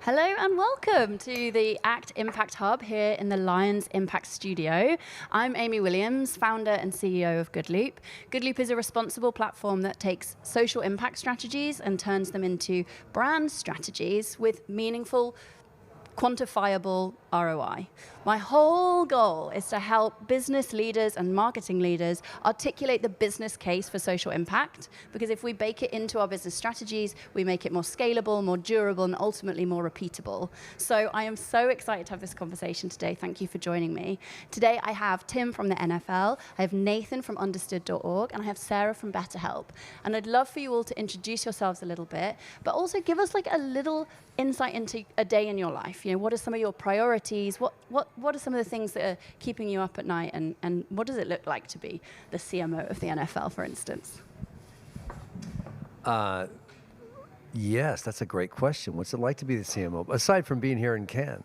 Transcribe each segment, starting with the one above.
Hello and welcome to the ACT Impact Hub here in the Lions Impact Studio. I'm Amy Williams, founder and CEO of Goodloop. Goodloop is a responsible platform that takes social impact strategies and turns them into brand strategies with meaningful, quantifiable ROI. My whole goal is to help business leaders and marketing leaders articulate the business case for social impact, because if we bake it into our business strategies, we make it more scalable, more durable, and ultimately more repeatable. So I am so excited to have this conversation today. Thank you for joining me. Today I have Tim from the NFL, I have Nathan from understood.org, and I have Sara from BetterHelp. And I'd love for you all to introduce yourselves a little bit, but also give us like a little insight into a day in your life. You know, what are some of your priorities? What are some of the things that are keeping you up at night? And what does it look like to be the CMO of the NFL, for instance? Yes, that's a great question. What's it like to be the CMO, aside from being here in Cannes?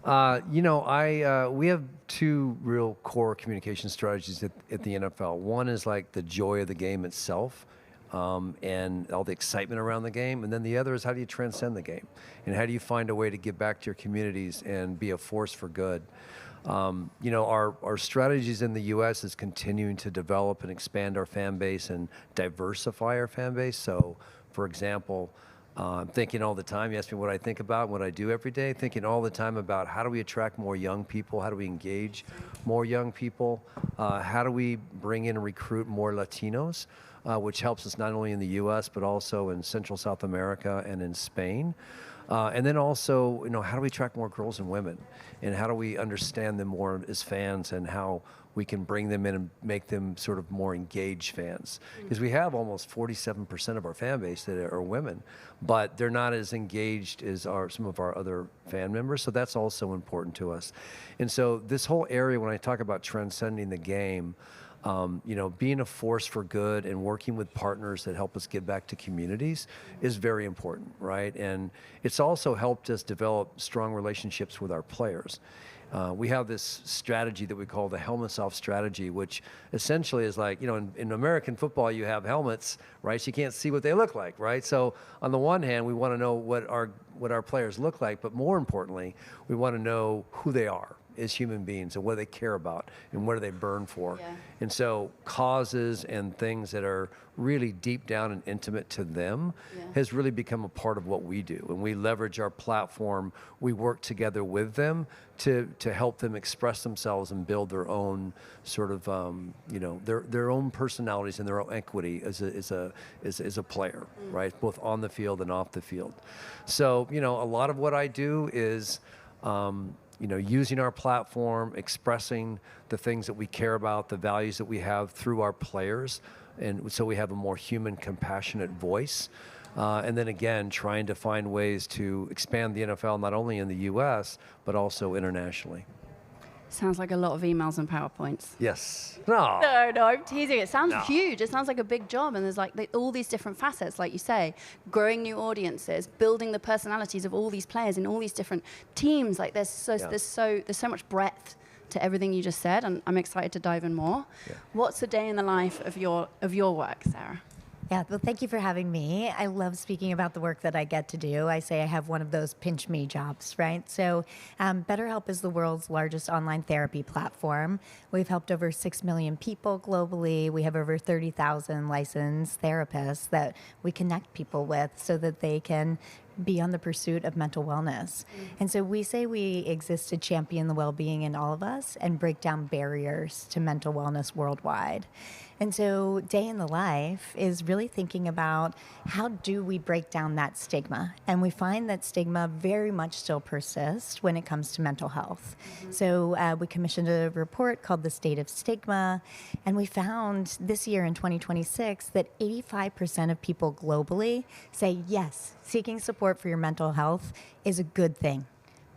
We have two real core communication strategies at the NFL. One is like the joy of the game itself, and all the excitement around the game. And then the other is, how do you transcend the game? And how do you find a way to give back to your communities and be a force for good? Our strategies in the U.S. is continuing to develop and expand our fan base and diversify our fan base. So, for example, I'm thinking all the time, you ask me what I think about, what I do every day, thinking all the time about how do we attract more young people, how do we engage more young people, how do we bring in and recruit more Latinos, which helps us not only in the U.S., but also in Central South America and in Spain. And then also, how do we attract more girls and women? And how do we understand them more as fans, and how we can bring them in and make them sort of more engaged fans? Because we have almost 47% of our fan base that are women, but they're not as engaged as some of our other fan members. So that's also important to us. And so this whole area, when I talk about transcending the game, being a force for good and working with partners that help us give back to communities is very important, right? And it's also helped us develop strong relationships with our players. We have this strategy that we call the helmets off strategy, which essentially is like, in American football, you have helmets, right? So you can't see what they look like, right? So on the one hand, we want to know what our players look like, but more importantly, we want to know who they are as human beings and what they care about and what do they burn for. Yeah. And so causes and things that are really deep down and intimate to them has really become a part of what we do. And we leverage our platform, we work together with them to help them express themselves and build their own sort of, their own personalities and their own equity as a player, right? Both on the field and off the field. So, a lot of what I do is, using our platform, expressing the things that we care about, the values that we have through our players, and so we have a more human, compassionate voice. And then again, trying to find ways to expand the NFL, not only in the US, but also internationally. Sounds like a lot of emails and PowerPoints. Yes. No, I'm teasing. It sounds huge. It sounds like a big job, and there's like all these different facets, like you say, growing new audiences, building the personalities of all these players in all these different teams. Like there's so much breadth to everything you just said, and I'm excited to dive in more. Yeah. What's a day in the life of your work, Sara? Yeah, well, thank you for having me. I love speaking about the work that I get to do. I say I have one of those pinch me jobs, right? So BetterHelp is the world's largest online therapy platform. We've helped over 6 million people globally. We have over 30,000 licensed therapists that we connect people with so that they can be on the pursuit of mental wellness. And so we say we exist to champion the well-being in all of us and break down barriers to mental wellness worldwide. And so day in the life is really thinking about how do we break down that stigma? And we find that stigma very much still persists when it comes to mental health. So we commissioned a report called The State of Stigma, and we found this year in 2026 that 85% of people globally say, yes, seeking support for your mental health is a good thing.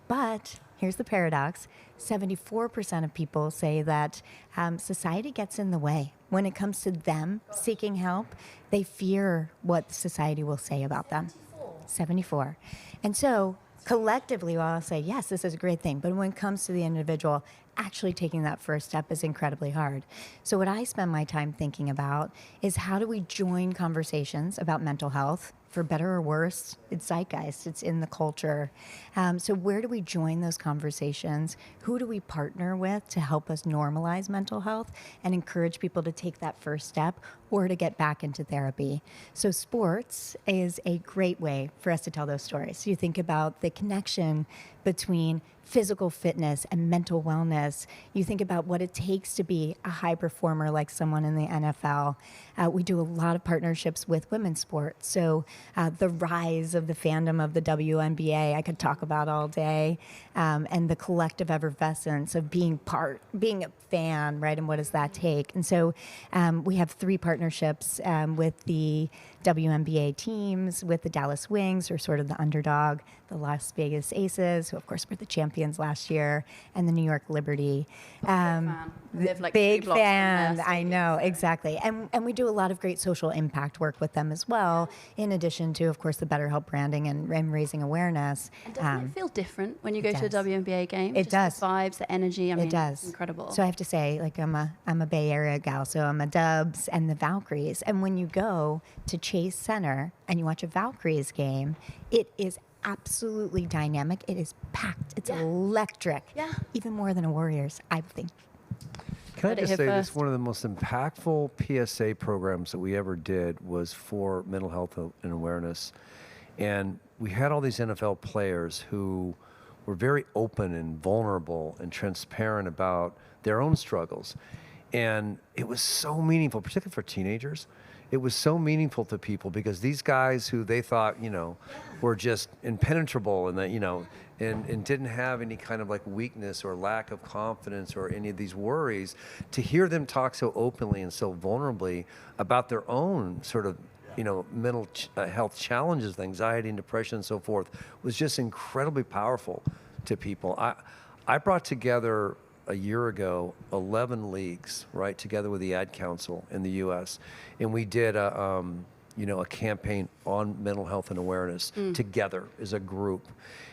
But here's the paradox. 74% of people say that society gets in the way. When it comes to them seeking help, they fear what society will say about them. 74. And so collectively, I'll say, yes, this is a great thing. But when it comes to the individual, actually taking that first step is incredibly hard. So what I spend my time thinking about is how do we join conversations about mental health for better or worse, it's zeitgeist, it's in the culture. So where do we join those conversations? Who do we partner with to help us normalize mental health and encourage people to take that first step or to get back into therapy? So sports is a great way for us to tell those stories. So you think about the connection between physical fitness and mental wellness. You think about what it takes to be a high performer like someone in the NFL. We do a lot of partnerships with women's sports. So the rise of the fandom of the WNBA, I could talk about all day, and the collective effervescence of being a fan, right? And what does that take? And so we have 3 partnerships with the WNBA teams, with the Dallas Wings, who are sort of the underdog, the Las Vegas Aces, who of course were the champions last year, and the New York Liberty. Live like Big 3 blocks from fan, there, I know, exactly. And we do a lot of great social impact work with them as well, in addition to, of course, the BetterHelp branding and raising awareness. And doesn't it feel different when you go to a does. WNBA game? It does. The vibes, the energy, I mean, It does. it's incredible. So I have to say, like, I'm a Bay Area gal, so I'm a Dubs and the Valkyries. And when you go to Chase Center and you watch a Valkyries game, it is absolutely dynamic. It is packed. It's electric. Yeah. Even more than a Warriors, I think. Can I Heard it just here say this? first. One of the most impactful PSA programs that we ever did was for mental health and awareness. And we had all these NFL players who were very open and vulnerable and transparent about their own struggles. And it was so meaningful, particularly for teenagers. It was so meaningful to people because these guys who they thought, were just impenetrable and that, and didn't have any kind of like weakness or lack of confidence or any of these worries, to hear them talk so openly and so vulnerably about their own sort of mental health challenges, anxiety and depression and so forth, was just incredibly powerful to people. I brought together a year ago 11 leagues, right, together with the Ad Council in the U.S., and we did a campaign on mental health and awareness together as a group.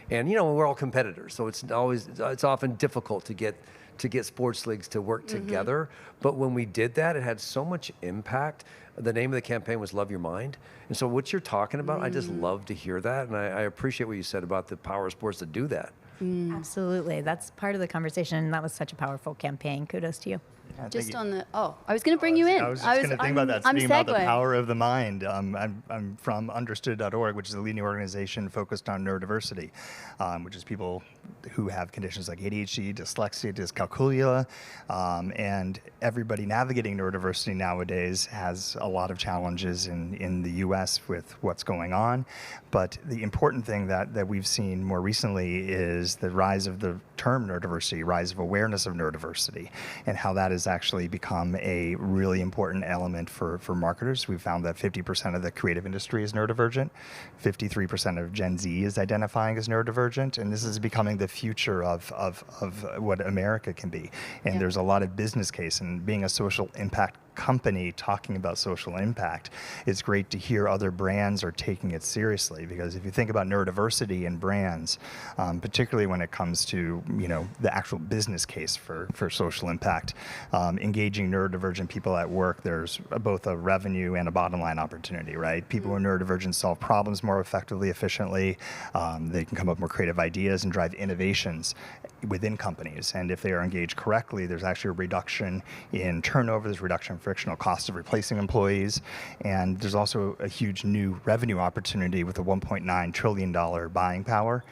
And we're all competitors, so it's often difficult to get sports leagues to work together. But when we did that, it had so much impact. The name of the campaign was Love Your Mind. And so what you're talking about, I just love to hear that. And I appreciate what you said about the power of sports to do that. Absolutely. That's part of the conversation. And that was such a powerful campaign. Kudos to you. Just on the, I was going to bring you in. I was just going to think about that, I'm speaking about the segueing. power of the mind. I'm from understood.org, which is a leading organization focused on neurodiversity, which is people who have conditions like ADHD, dyslexia, dyscalculia, and everybody navigating neurodiversity nowadays has a lot of challenges in the U.S. with what's going on. But the important thing that we've seen more recently is the rise of the term neurodiversity, rise of awareness of neurodiversity, and how that has actually become a really important element for marketers. We've found that 50% of the creative industry is neurodivergent, 53% of Gen Z is identifying as neurodivergent, and this is becoming the future of what America can be. And there's a lot of business case, and being a social impact company talking about social impact, it's great to hear other brands are taking it seriously, because if you think about neurodiversity in brands, particularly when it comes to the actual business case for social impact, engaging neurodivergent people at work, there's both a revenue and a bottom line opportunity, right? People who are neurodivergent solve problems more effectively, efficiently. They can come up with more creative ideas and drive innovations within companies. And if they are engaged correctly, there's actually a reduction in turnover, there's a reduction in frictional cost of replacing employees, and there's also a huge new revenue opportunity with a $1.9 trillion buying power.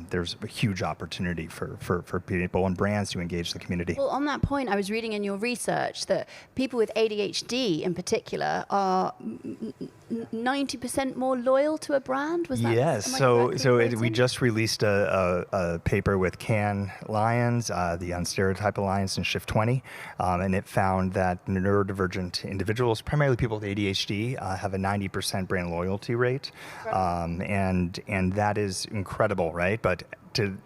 There's a huge opportunity for people and brands to engage the community. Well, on that point, I was reading in your research that people with ADHD in particular are 90% more loyal to a brand. Was that? Yes. We just released a paper with Cannes Lions, the Unstereotype Alliance, and Shift 20, and it found that neurodivergent individuals, primarily people with ADHD, have a 90% brand loyalty rate, and that is incredible, right? But to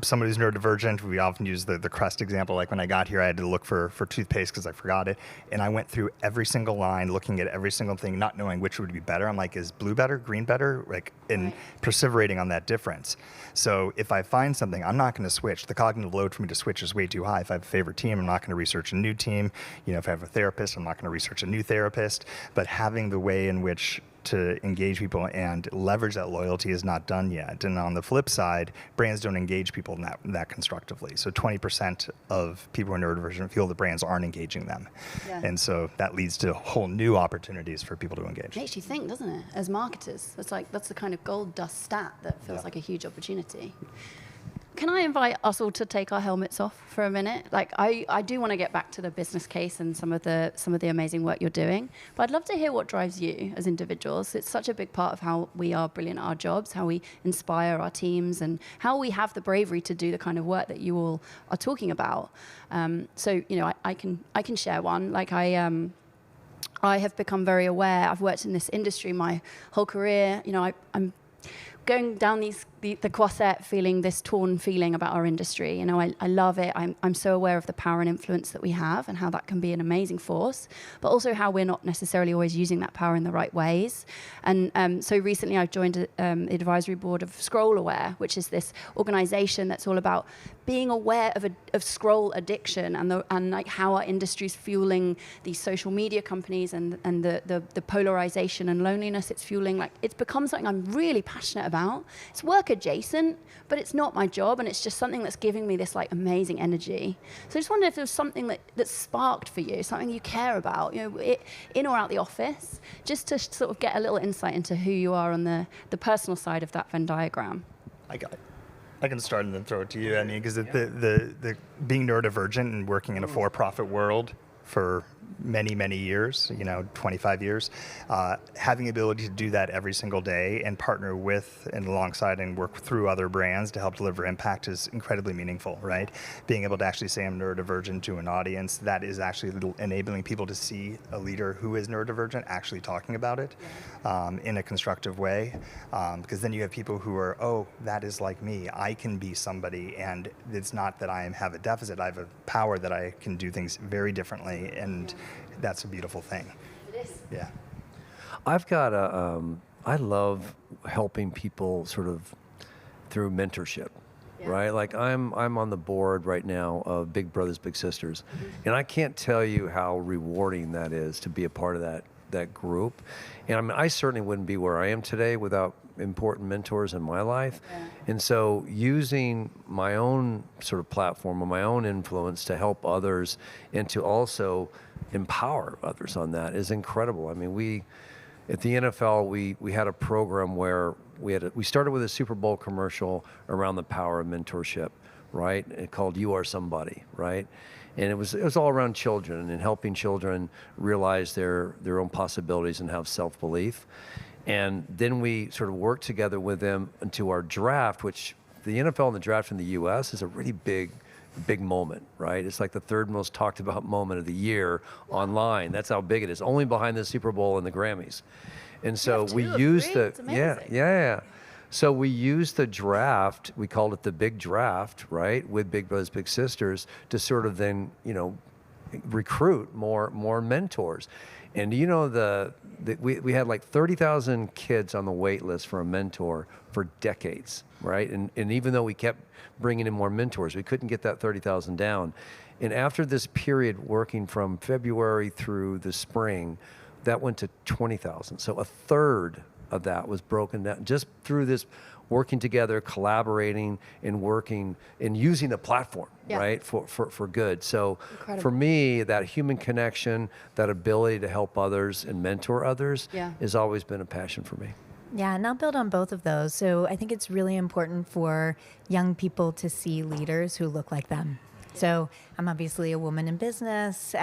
somebody who's neurodivergent, we often use the crest example. Like when I got here, I had to look for toothpaste because I forgot it. And I went through every single line, looking at every single thing, not knowing which would be better. I'm like, is blue better, green better? And perseverating on that difference. So if I find something, I'm not going to switch. The cognitive load for me to switch is way too high. If I have a favorite team, I'm not going to research a new team. If I have a therapist, I'm not going to research a new therapist. But having the way in which to engage people and leverage that loyalty is not done yet. And on the flip side, brands don't engage people that constructively. So 20% of people who are neurodivergent feel the brands aren't engaging them. Yeah. And so that leads to whole new opportunities for people to engage. Makes you think, doesn't it? As marketers, that's the kind of gold dust stat that feels like a huge opportunity. Can I invite us all to take our helmets off for a minute? Like, I do want to get back to the business case and some of the amazing work you're doing, but I'd love to hear what drives you as individuals. It's such a big part of how we are brilliant at our jobs, how we inspire our teams, and how we have the bravery to do the kind of work that you all are talking about. So, I can share one. Like, I have become very aware. I've worked in this industry my whole career. I'm going down the Croisette feeling this torn feeling about our industry. I love it. I'm so aware of the power and influence that we have and how that can be an amazing force, but also how we're not necessarily always using that power in the right ways. And so recently I've joined the advisory board of Scroll Aware, which is this organization that's all about being aware of scroll addiction and like how our industry's fueling these social media companies and the polarization and loneliness it's fueling. Like, it's become something I'm really passionate about. It's work adjacent, but it's not my job, and it's just something that's giving me this like amazing energy. So I just wondered if there was something that sparked for you, something you care about, in or out the office, just to sort of get a little insight into who you are on the personal side of that Venn diagram. I can start and then throw it to you, Annie, because the being neurodivergent and working in a for-profit world for many, many years, 25 years, having the ability to do that every single day and partner with and alongside and work through other brands to help deliver impact is incredibly meaningful, right? Being able to actually say I'm neurodivergent to an audience, that is actually enabling people to see a leader who is neurodivergent actually talking about it in a constructive way. Because then you have people who are, oh, that is like me. I can be somebody, and it's not that I have a deficit. I have a power that I can do things very differently, and that's a beautiful thing. It is. Yeah. I've got I love helping people sort of through mentorship, right? Like I'm on the board right now of Big Brothers Big Sisters, and I can't tell you how rewarding that is to be a part of that group. And I certainly wouldn't be where I am today without important mentors in my life. And so using my own sort of platform or my own influence to help others and to also empower others on that is incredible. I mean, we at the NFL, we had a program where we started with a Super Bowl commercial around the power of mentorship, right? It called "You Are Somebody," right? And it was all around children and helping children realize their own possibilities and have self-belief. And then we sort of worked together with them into our draft, which the NFL and the draft in the U.S. is a really big moment, right? It's like the third most talked about moment of the year online. That's how big it is, only behind the Super Bowl and the Grammys. And so we used So we used the draft, we called it the big draft, right, with Big Brothers Big Sisters to sort of then, recruit more mentors. And we had like 30,000 kids on the wait list for a mentor for decades, right? And even though we kept bringing in more mentors, we couldn't get that 30,000 down. And after this period working from February through the spring, that went to 20,000. So a third of that was broken down just through this working together, collaborating and working and using the platform, right, for good. So for me, that human connection, that ability to help others and mentor others has always been a passion for me. Yeah, and I'll build on both of those. So I think it's really important for young people to see leaders who look like them. So I'm obviously a woman in business.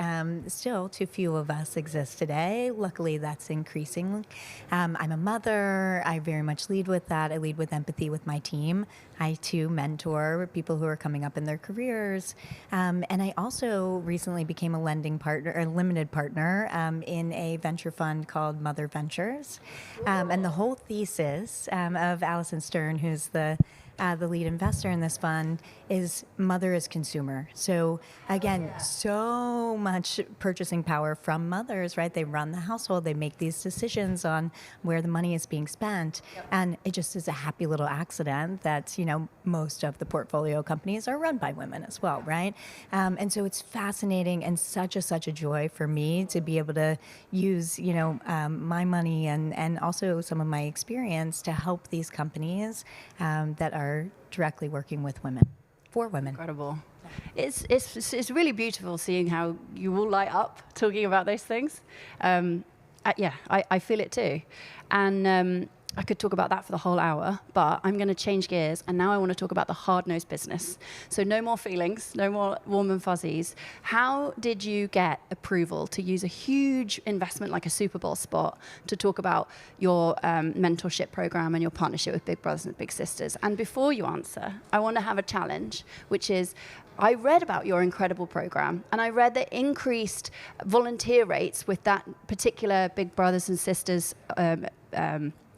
Still, too few of us exist today. Luckily, that's increasing. I'm a mother. I very much lead with that. I lead with empathy with my team. I, too, mentor people who are coming up in their careers. And I also recently became a lending partner, a limited partner in a venture fund called Mother Ventures. And the whole thesis of Alison Stern, who's the the lead investor in this fund, is mother as consumer. So again, so much purchasing power from mothers, right? They run the household, they make these decisions on where the money is being spent. And it just is a happy little accident that, most of the portfolio companies are run by women as well, right? And so it's fascinating and such a joy for me to be able to use, my money and also some of my experience to help these companies that are directly working with women, for women. Incredible. It's really beautiful seeing how you all light up talking about those things. I feel it too. And I could talk about that for the whole hour, but I'm going to change gears, and now I want to talk about the hard-nosed business. So no more feelings, no more warm and fuzzies. How did you get approval to use a huge investment like a Super Bowl spot to talk about your mentorship program and your partnership with Big Brothers and Big Sisters? And before you answer, I want to have a challenge, which is, I read about your incredible program, and I read the increased volunteer rates with that particular Big Brothers and Sisters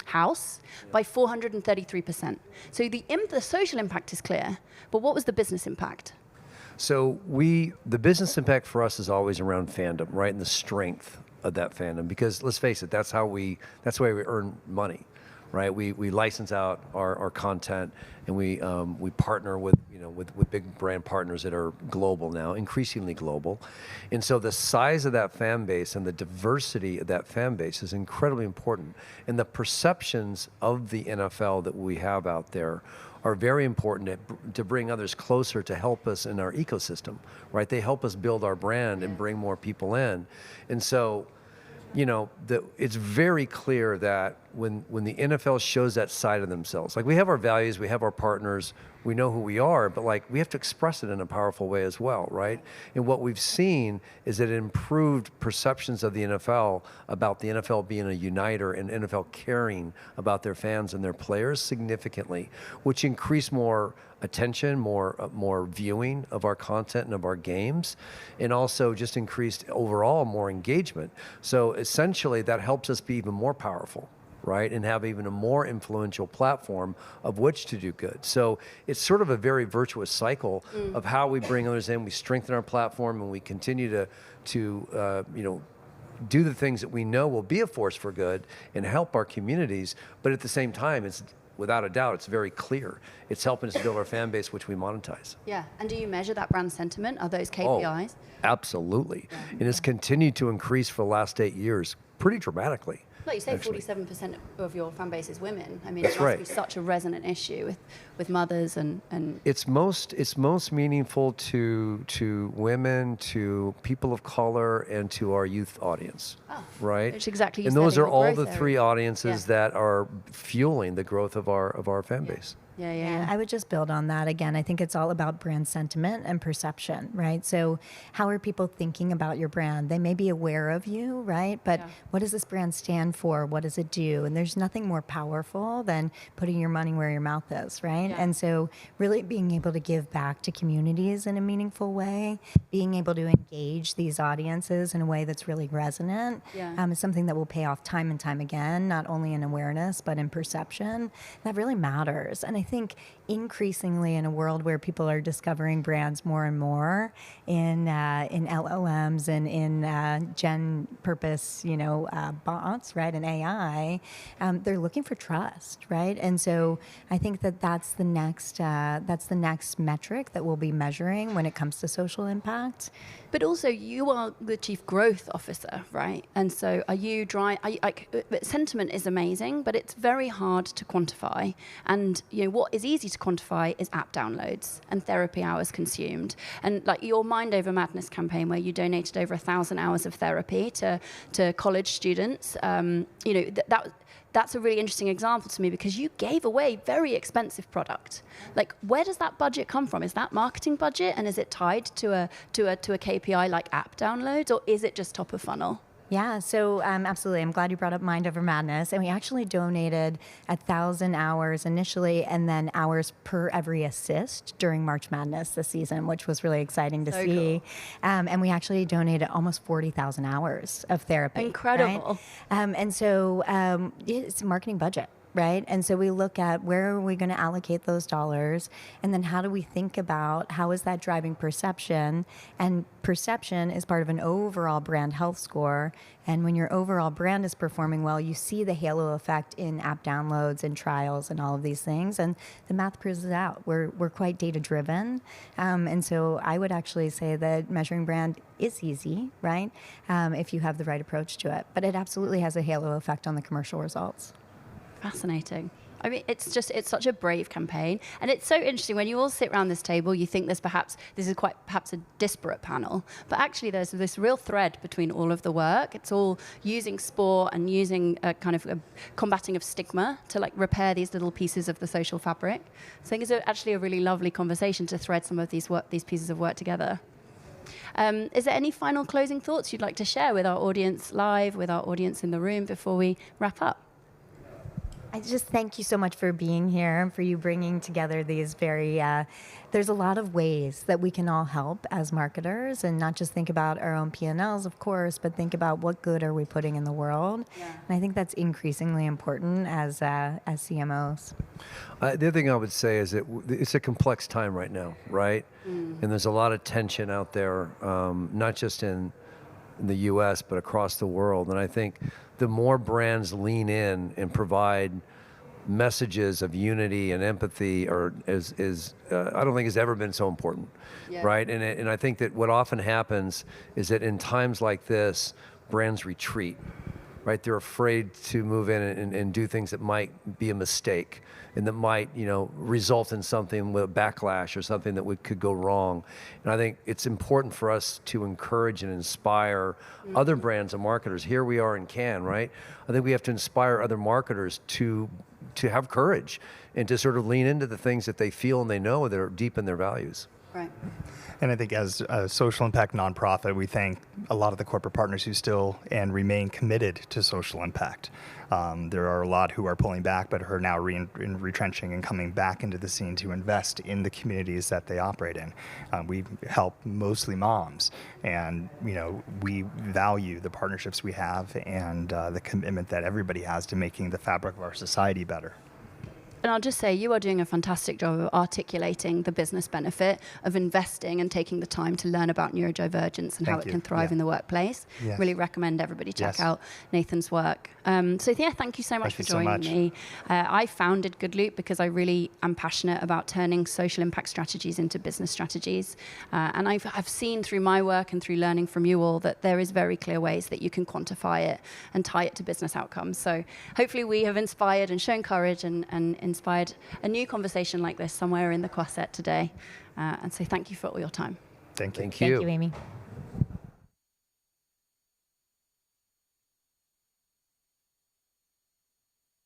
house by 433%. So the social impact is clear, but what was the business impact? So the business impact for us is always around fandom, right? And the strength of that fandom, because let's face it, that's the way we earn money, right? We license out our content, and we partner with big brand partners that are global now, increasingly global. And so the size of that fan base and the diversity of that fan base is incredibly important. And the perceptions of the NFL that we have out there are very important to bring others closer, to help us in our ecosystem, right? They help us build our brand and bring more people in. And so, it's very clear that when the NFL shows that side of themselves, like we have our values, we have our partners, we know who we are, but like we have to express it in a powerful way as well, right? And what we've seen is that it improved perceptions of the NFL about the NFL being a uniter and NFL caring about their fans and their players significantly, which increased more attention, more viewing of our content and of our games, and also just increased overall more engagement. So essentially that helps us be even more powerful, right? And have even a more influential platform of which to do good. So it's sort of a very virtuous cycle of how we bring others in, we strengthen our platform, and we continue to do the things that we know will be a force for good and help our communities. But at the same time, it's without a doubt, it's very clear. It's helping us build our fan base, which we monetize. Yeah, and do you measure that brand sentiment? Are those KPIs? Oh, absolutely. Yeah. And it's continued to increase for the last 8 years pretty dramatically. Like you say, actually. 47% of your fan base is women. I mean, it must be such a resonant issue with mothers and it's most meaningful to women, to people of color, and to our youth audience. Oh, right. Which exactly. And those are all the three audiences that are fueling the growth of our fan base. Yeah. I would just build on that again. I think it's all about brand sentiment and perception, right? So how are people thinking about your brand? They may be aware of you, right? But what does this brand stand for? What does it do? And there's nothing more powerful than putting your money where your mouth is, right? Yeah. And so really being able to give back to communities in a meaningful way, being able to engage these audiences in a way that's really resonant is something that will pay off time and time again, not only in awareness, but in perception. That really matters. And I think increasingly in a world where people are discovering brands more and more in LLMs and in gen purpose, bots, right, and AI, they're looking for trust, right? And so I think that's the next metric that we'll be measuring when it comes to social impact. But also, you are the chief growth officer, right? And so, sentiment is amazing, but it's very hard to quantify. And what is easy to quantify is app downloads and therapy hours consumed. And like your Mind Over Madness campaign, where you donated over 1,000 hours of therapy to college students, that's a really interesting example to me, because you gave away very expensive product. Like, where does that budget come from? Is that marketing budget, and is it tied to a KPI like app downloads, or is it just top of funnel? Yeah, so absolutely. I'm glad you brought up Mind Over Madness. And we actually donated 1,000 hours initially, and then hours per every assist during March Madness this season, which was really exciting to see. Cool. And we actually donated almost 40,000 hours of therapy. Incredible. Right? And so it's a marketing budget. right? And so we look at where are we going to allocate those dollars, and then how do we think about how is that driving perception? And perception is part of an overall brand health score. And when your overall brand is performing well, you see the halo effect in app downloads and trials and all of these things. And the math proves it out. We're quite data driven. And so I would actually say that measuring brand is easy, right? If you have the right approach to it. But it absolutely has a halo effect on the commercial results. Fascinating. I mean, it's such a brave campaign. And it's so interesting when you all sit around this table, you think this is perhaps a disparate panel, but actually there's this real thread between all of the work. It's all using sport and using a kind of a combating of stigma to like repair these little pieces of the social fabric. So I think it's actually a really lovely conversation to thread some of these pieces of work together. Is there any final closing thoughts you'd like to share with our audience live, with our audience in the room before we wrap up? I just thank you so much for being here and for you bringing together these very, there's a lot of ways that we can all help as marketers and not just think about our own P&Ls, of course, but think about what good are we putting in the world. Yeah. And I think that's increasingly important as CMOs. The other thing I would say is that it's a complex time right now, right? And there's a lot of tension out there, not just in the U.S., but across the world. And I think the more brands lean in and provide messages of unity and empathy, I don't think has ever been so important, right? And I think that what often happens is that in times like this, brands retreat, right? They're afraid to move in and do things that might be a mistake and that might, result in something with a backlash or something that could go wrong. And I think it's important for us to encourage and inspire other brands and marketers. Here we are in Cannes, right? I think we have to inspire other marketers to have courage and to sort of lean into the things that they feel and they know that are deep in their values. Right. And I think as a social impact nonprofit, we thank a lot of the corporate partners who still and remain committed to social impact. There are a lot who are pulling back, but are now retrenching and coming back into the scene to invest in the communities that they operate in. We help mostly moms, and we value the partnerships we have and the commitment that everybody has to making the fabric of our society better. And I'll just say you are doing a fantastic job of articulating the business benefit of investing and taking the time to learn about neurodivergence and how it can thrive in the workplace. Yes. Really recommend everybody check out Nathan's work. Thank you so much for joining me. I founded Good Loop because I really am passionate about turning social impact strategies into business strategies. And I've seen through my work and through learning from you all that there is very clear ways that you can quantify it and tie it to business outcomes. So hopefully we have inspired and shown courage and inspired a new conversation like this somewhere in the quartet today. And so thank you for all your time. Thank you. Thank you. Thank you, Amy.